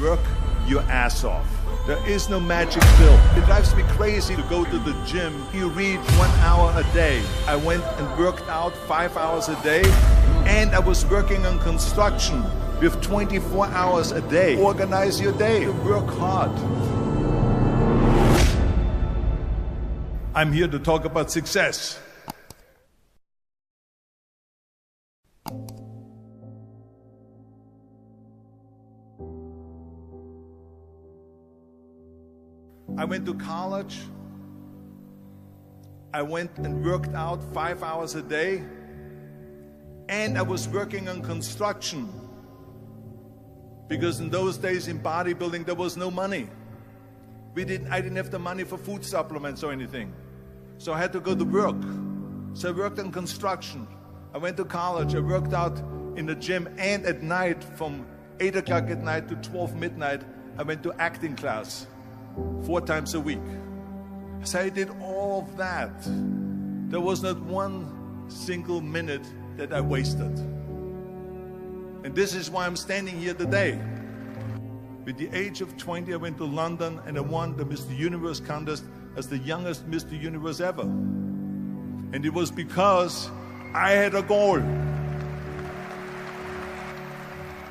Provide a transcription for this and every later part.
Work your ass off. There is no magic pill. It drives me crazy to go to the gym. You read 1 hour a day. I went and worked out 5 hours a day, and I was working on construction with 24 hours a day. Organize your day. Work hard. I'm here to talk about success. I went to college. I went and worked out 5 hours a day, and I was working on construction, because in those days in bodybuilding there was no money. I didn't have the money for food supplements or anything, so I had to go to work. So I worked on construction. I went to college. I worked out in the gym, and at night from 8 o'clock at night to 12 midnight I went to acting class 4 times a week. So I did all of that. There was not one single minute that I wasted. And this is why I'm standing here today. With the age of 20, I went to London and I won the Mr. Universe contest as the youngest Mr. Universe ever. And it was because I had a goal.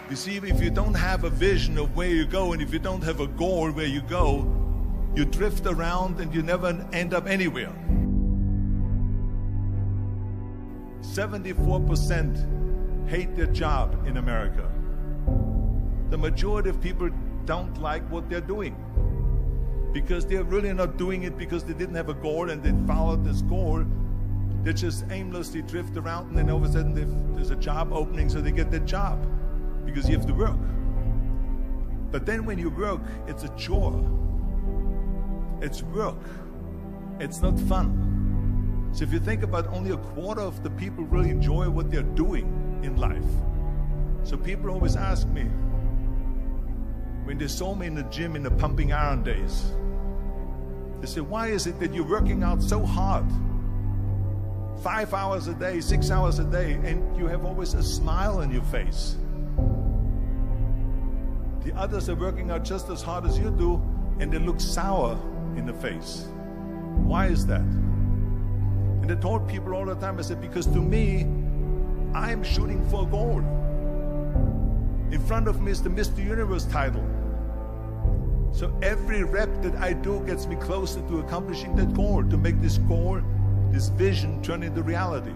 You see, if you don't have a vision of where you go, and if you don't have a goal where you go, you drift around and you never end up anywhere. 74% hate their job in America. The majority of people don't like what they're doing, because they're really not doing it because they didn't have a goal and they followed this goal. They just aimlessly drift around, and then all of a sudden there's a job opening, so they get that job because you have to work. But then when you work, it's a chore. It's work. It's not fun. So if you think about, only a quarter of the people really enjoy what they're doing in life. So people always ask me, when they saw me in the gym in the pumping iron days, they say, why is it that you're working out so hard? 5 hours a day, 6 hours a day, and you have always a smile on your face. The others are working out just as hard as you do, and they look sour in the face. Why is that? And I told people all the time, I said, because to me, I'm shooting for a goal. In front of me is the Mr. Universe title. So every rep that I do gets me closer to accomplishing that goal, to make this goal, this vision, turn into reality.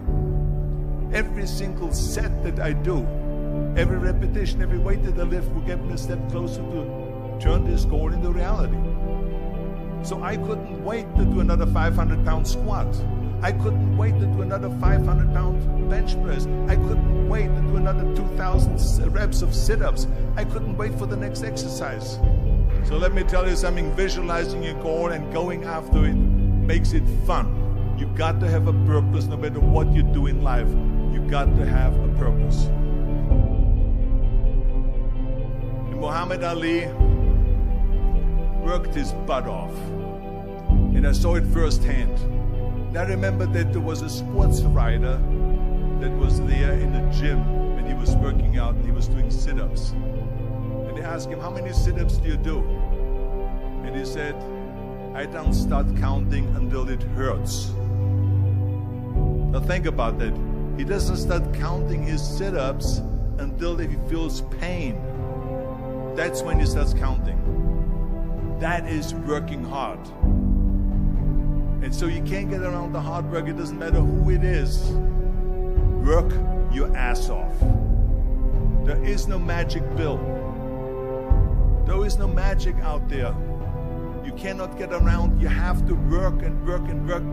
Every single set that I do, every repetition, every weight that I lift will get me a step closer to turn this goal into reality. So I couldn't wait to do another 500-pound squat. I couldn't wait to do another 500-pound bench press. I couldn't wait to do another 2,000 reps of sit-ups. I couldn't wait for the next exercise. So let me tell you something, visualizing your goal and going after it makes it fun. You got to have a purpose. No matter what you do in life, you got to have a purpose. And Muhammad Ali worked his butt off, and I saw it firsthand. And I remember that there was a sports writer that was there in the gym when he was working out, and he was doing sit-ups. And they asked him, how many sit-ups do you do? And he said, I don't start counting until it hurts. Now think about that. He doesn't start counting his sit-ups until he feels pain. That's when he starts counting. That is working hard. And so you can't get around the hard work. It doesn't matter who it is. Work your ass off. There is no magic pill. There is no magic out there. You cannot get around. You have to work and work and work.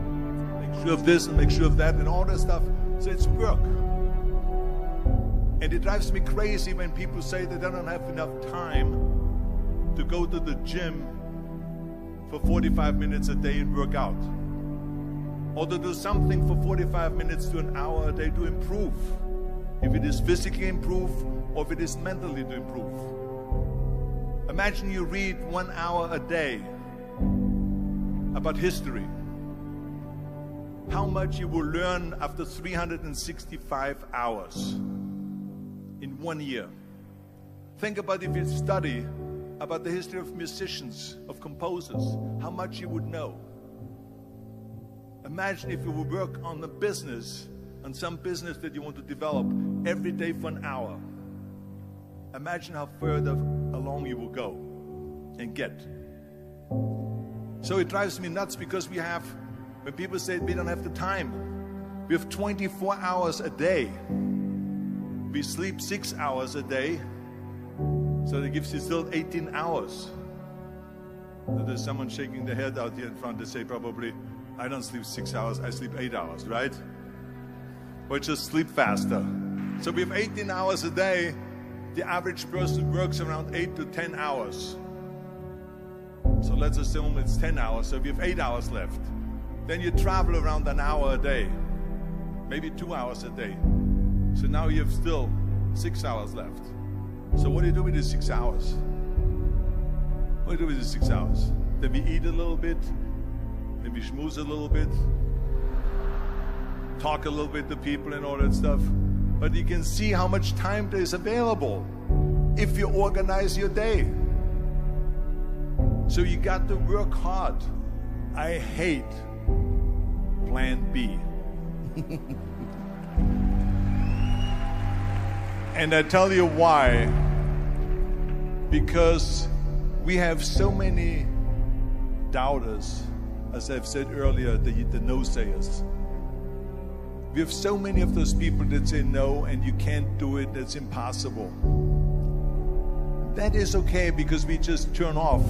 Make sure of this and make sure of that and all that stuff. So it's work. And it drives me crazy when people say that they don't have enough time to go to the gym for 45 minutes a day and work out. Or to do something for 45 minutes to an hour a day to improve. If it is physically improve or if it is mentally to improve. Imagine you read 1 hour a day about history. How much you will learn after 365 hours in 1 year. Think about if you study about the history of musicians, of composers, how much you would know. Imagine if you would work on a business, on some business that you want to develop every day for an hour. Imagine how further along you will go and get. So it drives me nuts because when people say we don't have the time, we have 24 hours a day. We sleep 6 hours a day, so that gives you still 18 hours. So there's someone shaking their head out here in front. They say probably, I don't sleep 6 hours, I sleep 8 hours, right? Or just sleep faster. So we have 18 hours a day. The average person works around 8 to 10 hours. So let's assume it's 10 hours, so we have 8 hours left. Then you travel around an hour a day, maybe 2 hours a day. So now you have still 6 hours left. So what do you do with these 6 hours? What do you do with these 6 hours? Then we eat a little bit, then we schmooze a little bit, talk a little bit to people and all that stuff. But you can see how much time there is available if you organize your day. So you got to work hard. I hate plan B. And I tell you why. Because we have so many doubters, as I've said earlier, the no-sayers. We have so many of those people that say no, and you can't do it, that's impossible. That is okay, because we just turn off,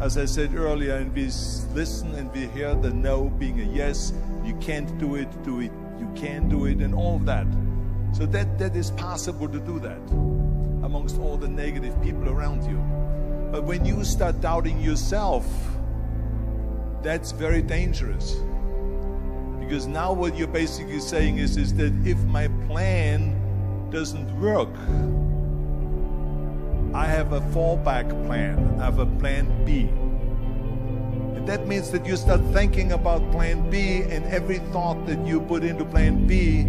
as I said earlier, and we listen and we hear the no being a yes. You can't do it, you can do it, and all of that. So that is possible to do that amongst all the negative people around you. But when you start doubting yourself, that's very dangerous. Because now what you're basically saying is that if my plan doesn't work, I have a fallback plan. I have a plan B. And that means that you start thinking about plan B, and every thought that you put into plan B,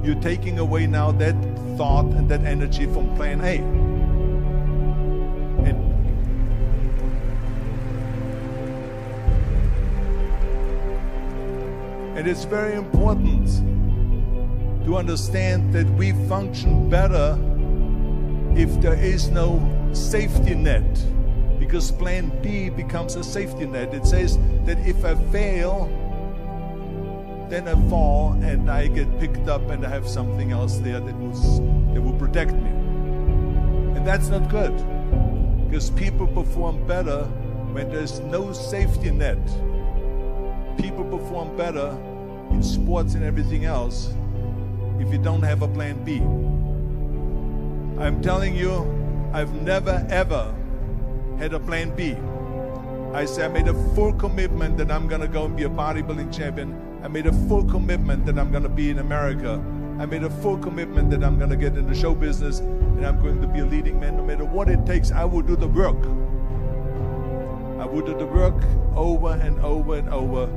you're taking away now that thought and that energy from plan A. And it's very important to understand that we function better if there is no safety net, because plan B becomes a safety net. It says that if I fail, then I fall and I get picked up and I have something else there that will protect me. And that's not good, because people perform better when there's no safety net. People perform better in sports and everything else if you don't have a plan B. I'm telling you, I've never ever had a plan B. I made a full commitment that I'm gonna go and be a bodybuilding champion. I made a full commitment that I'm gonna be in America. I made a full commitment that I'm gonna get in the show business and I'm going to be a leading man. No matter what it takes, I will do the work. I will do the work over and over and over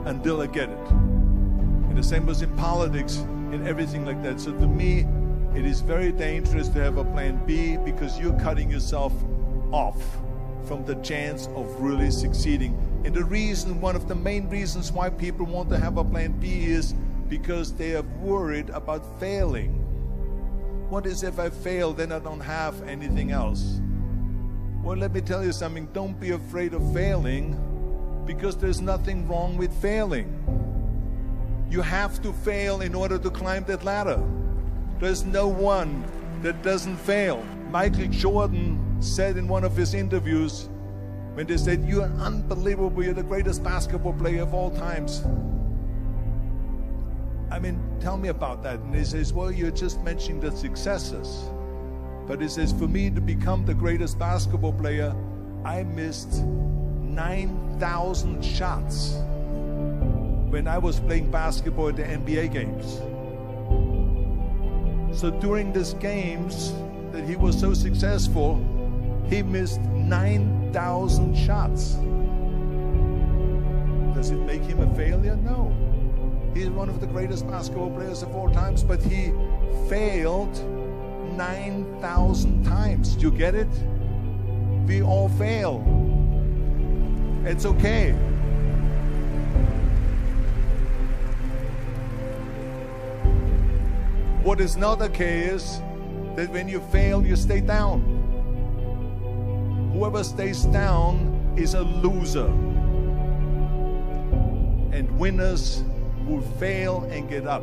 until I get it. And the same was in politics, in everything like that. So to me, it is very dangerous to have a plan B, because you're cutting yourself off from the chance of really succeeding. And the reason, one of the main reasons why people want to have a plan B is because they are worried about failing. What is if I fail, then I don't have anything else? Well, let me tell you something. Don't be afraid of failing, because there's nothing wrong with failing. You have to fail in order to climb that ladder. There's no one that doesn't fail. Michael Jordan said in one of his interviews, when they said, "You're unbelievable, you're the greatest basketball player of all times." I mean, tell me about that. And he says, well, you're just mentioning the successes. But he says, for me to become the greatest basketball player, I missed 9,000 shots when I was playing basketball at the NBA games. So during these games that he was so successful, he missed 9,000 shots. Does it make him a failure? No. He's one of the greatest basketball players of all times, but he failed 9,000 times. Do you get it? We all fail. It's okay. What is not okay is that when you fail, you stay down. Whoever stays down is a loser. And winners will fail and get up.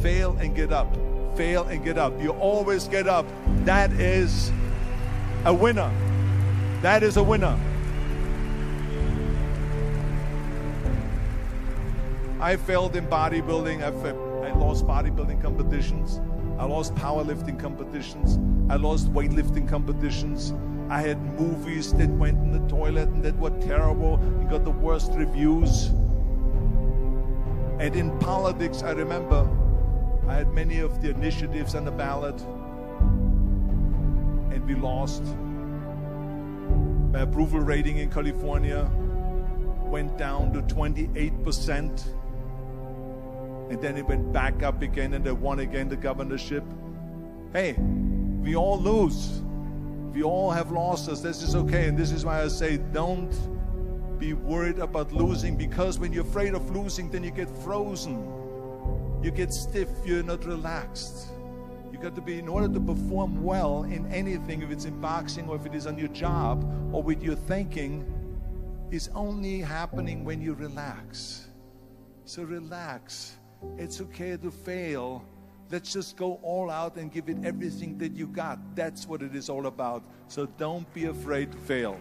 Fail and get up. Fail and get up. You always get up. That is a winner. That is a winner. I failed in bodybuilding. I lost bodybuilding competitions. I lost powerlifting competitions. I lost weightlifting competitions. I had movies that went in the toilet and that were terrible and got the worst reviews. And in politics, I remember I had many of the initiatives on the ballot, and we lost. My approval rating in California went down to 28%, and then it went back up again, and I won again the governorship. Hey, we all lose. We all have losses. This is okay, and this is why I say don't be worried about losing, because when you're afraid of losing, then you get frozen. You get stiff, you're not relaxed. You got to be, in order to perform well in anything, if it's in boxing or if it is on your job or with your thinking, is only happening when you relax. So relax. It's okay to fail. Let's just go all out and give it everything that you got. That's what it is all about. So don't be afraid to fail.